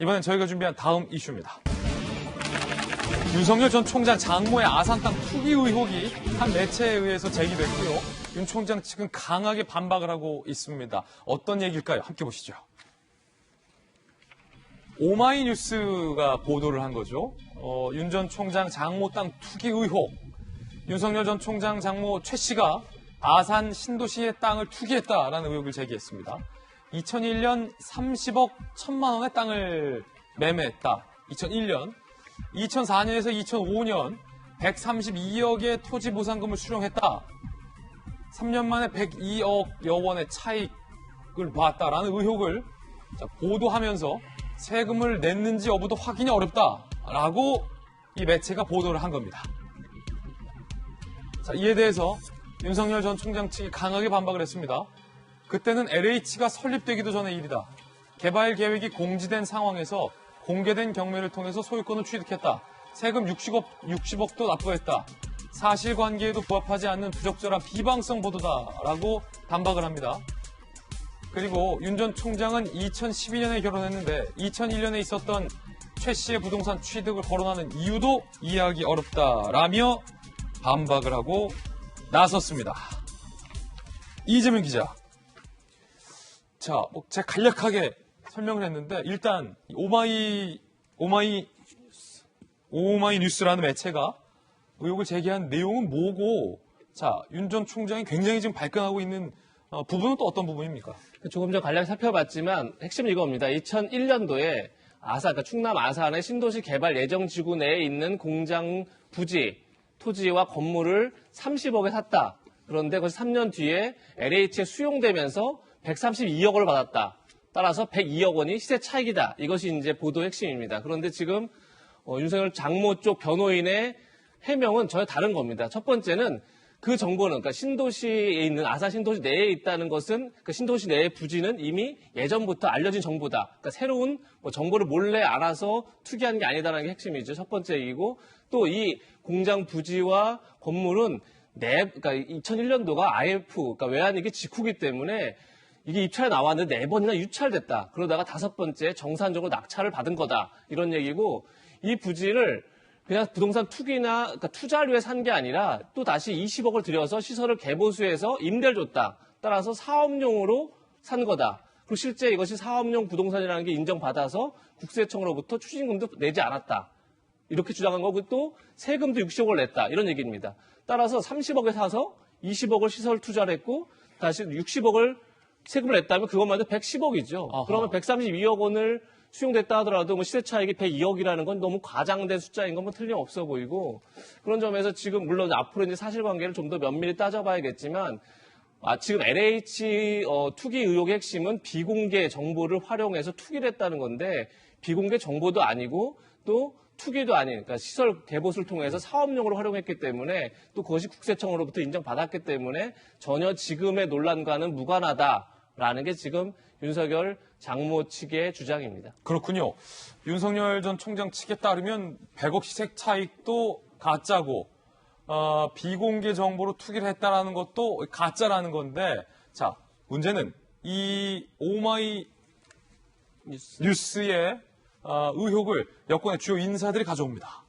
이번엔 저희가 준비한 다음 이슈입니다. 윤석열 전 총장 장모의 아산 땅 투기 의혹이 한 매체에 의해서 제기됐고요. 윤 총장 측은 강하게 반박을 하고 있습니다. 어떤 얘기일까요? 함께 보시죠. 오마이뉴스가 보도를 한 거죠. 윤 전 총장 장모 땅 투기 의혹. 윤석열 전 총장 장모 최 씨가 아산 신도시의 땅을 투기했다라는 의혹을 제기했습니다. 2001년 30억 1천만 원의 땅을 매매했다. 2001년. 2004년에서 2005년 132억의 토지 보상금을 수령했다. 3년 만에 102억여 원의 차익을 봤다라는 의혹을 보도하면서 세금을 냈는지 여부도 확인이 어렵다라고 이 매체가 보도를 한 겁니다. 자, 이에 대해서 윤석열 전 총장 측이 강하게 반박을 했습니다. 그때는 LH가 설립되기도 전의 일이다. 개발 계획이 공지된 상황에서 공개된 경매를 통해서 소유권을 취득했다. 세금 60억도 납부했다. 사실관계에도 부합하지 않는 부적절한 비방성 보도다라고 반박을 합니다. 그리고 윤 전 총장은 2012년에 결혼했는데 2001년에 있었던 최 씨의 부동산 취득을 거론하는 이유도 이해하기 어렵다라며 반박을 하고 나섰습니다. 이재명 기자. 자, 제가 간략하게 설명을 했는데 일단 오마이뉴스라는 매체가 의혹을 제기한 내용은 뭐고, 자, 윤 전 총장이 굉장히 지금 발끈하고 있는 부분은 또 어떤 부분입니까? 조금 전 간략히 살펴봤지만 핵심은 이겁니다. 2001년도에 아산, 그러니까 충남 아산의 신도시 개발 예정 지구 내에 있는 공장 부지, 토지와 건물을 30억에 샀다. 그런데 그것이 3년 뒤에 LH에 수용되면서 132억 원을 받았다. 따라서 102억 원이 시세 차익이다. 이것이 이제 보도의 핵심입니다. 그런데 지금 윤석열 장모 쪽 변호인의 해명은 전혀 다른 겁니다. 첫 번째는 그 정보는, 그러니까 신도시에 있는 아산 신도시 내에 있다는 것은 그 신도시 내의 부지는 이미 예전부터 알려진 정보다. 그러니까 새로운 정보를 몰래 알아서 투기한 게 아니다라는 게 핵심이죠. 첫 번째 얘기고, 또 이 공장 부지와 건물은 그러니까 2001년도가 IF, 그러니까 외환위기 직후기 때문에 이게 입찰에 나왔는데 4번이나 유찰됐다. 그러다가 5번째 정산적으로 낙찰을 받은 거다. 이런 얘기고, 이 부지를 그냥 부동산 투기나 그러니까 투자를 위해 산 게 아니라 또 다시 20억을 들여서 시설을 개보수해서 임대를 줬다. 따라서 사업용으로 산 거다. 그리고 실제 이것이 사업용 부동산이라는 게 인정받아서 국세청으로부터 추징금도 내지 않았다. 이렇게 주장한 거고, 또 세금도 60억을 냈다. 이런 얘기입니다. 따라서 30억에 사서 20억을 시설 투자를 했고 다시 60억을 세금을 냈다면 그것만 해도 110억이죠. 아하. 그러면 132억 원을 수용됐다 하더라도 뭐 시세 차익이 102억이라는 건 너무 과장된 숫자인 건 뭐 틀림없어 보이고, 그런 점에서 지금 물론 앞으로 이제 사실관계를 좀 더 면밀히 따져봐야겠지만, 지금 LH 투기 의혹의 핵심은 비공개 정보를 활용해서 투기를 했다는 건데, 비공개 정보도 아니고 또 투기도 아닌, 그러니까 시설 개보수를 통해서 사업용으로 활용했기 때문에, 또 그것이 국세청으로부터 인정받았기 때문에 전혀 지금의 논란과는 무관하다라는 게 지금 윤석열 장모 측의 주장입니다. 그렇군요. 윤석열 전 총장 측에 따르면 100억 시세 차익도 가짜고, 비공개 정보로 투기를 했다라는 것도 가짜라는 건데, 자, 문제는 이 오마이 뉴스의 의혹을 여권의 주요 인사들이 가져옵니다.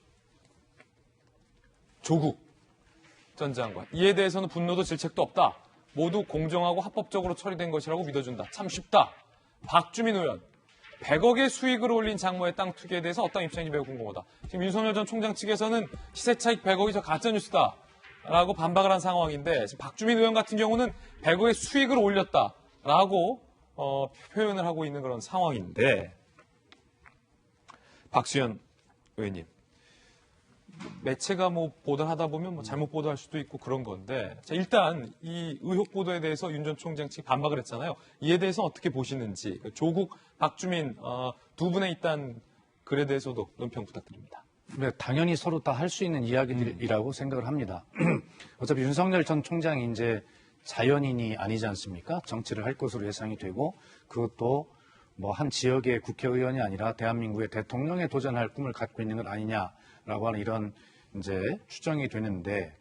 조국 전 장관. 이에 대해서는 분노도 질책도 없다. 모두 공정하고 합법적으로 처리된 것이라고 믿어준다. 참 쉽다. 박주민 의원. 100억의 수익을 올린 장모의 땅 투기에 대해서 어떤 입장인지 매우 궁금하다. 지금 윤석열 전 총장 측에서는 시세차익 100억이 저 가짜뉴스다라고 반박을 한 상황인데, 지금 박주민 의원 같은 경우는 100억의 수익을 올렸다라고 표현을 하고 있는 그런 상황인데, 박수현 의원님, 매체가 뭐 보도를 하다 보면 뭐 잘못 보도할 수도 있고 그런 건데, 자, 일단 이 의혹 보도에 대해서 윤 전 총장 측이 반박을 했잖아요. 이에 대해서 어떻게 보시는지, 조국, 박주민 두 분의 일단 글에 대해서도 논평 부탁드립니다. 네, 당연히 서로 다 할 수 있는 이야기들이라고 생각을 합니다. 어차피 윤석열 전 총장이 이제 자연인이 아니지 않습니까? 정치를 할 것으로 예상이 되고, 그것도 뭐 한 지역의 국회의원이 아니라 대한민국의 대통령에 도전할 꿈을 갖고 있는 건 아니냐라고 하는 이런 이제 추정이 되는데,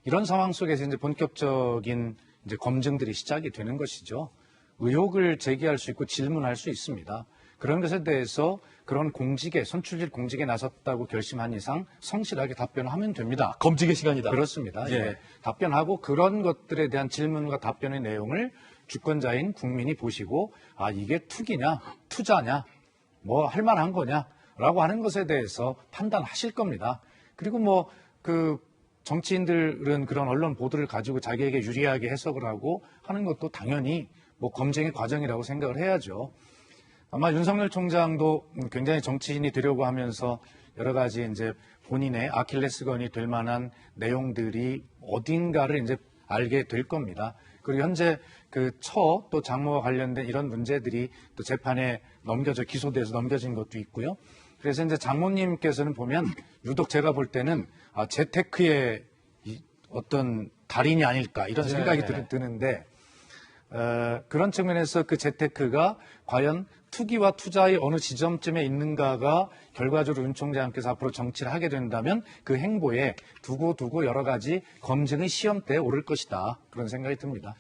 이런 상황 속에서 이제 본격적인 이제 검증들이 시작이 되는 것이죠. 의혹을 제기할 수 있고 질문할 수 있습니다. 그런 것에 대해서 그런 공직에 선출직 공직에 나섰다고 결심한 이상 성실하게 답변하면 됩니다. 검증의 시간이다. 그렇습니다. 예. 예. 답변하고 그런 것들에 대한 질문과 답변의 내용을 주권자인 국민이 보시고 아 이게 투기냐 투자냐 뭐 할 만한 거냐라고 하는 것에 대해서 판단하실 겁니다. 그리고 뭐 그 정치인들은 그런 언론 보도를 가지고 자기에게 유리하게 해석을 하고 하는 것도 당연히 뭐 검증의 과정이라고 생각을 해야죠. 아마 윤석열 총장도 굉장히 정치인이 되려고 하면서 여러 가지 이제 본인의 아킬레스건이 될 만한 내용들이 어딘가를 이제 알게 될 겁니다. 그리고 현재 그 처 또 장모와 관련된 이런 문제들이 또 재판에 기소돼서 넘겨진 것도 있고요. 그래서 이제 장모님께서는 보면 유독 제가 볼 때는 재테크의 어떤 달인이 아닐까 이런 생각이 드는데 그런 측면에서 그 재테크가 과연 투기와 투자의 어느 지점쯤에 있는가가 결과적으로 윤 총장께서 앞으로 정치를 하게 된다면 그 행보에 두고 여러 가지 검증의 시험대에 오를 것이다. 그런 생각이 듭니다.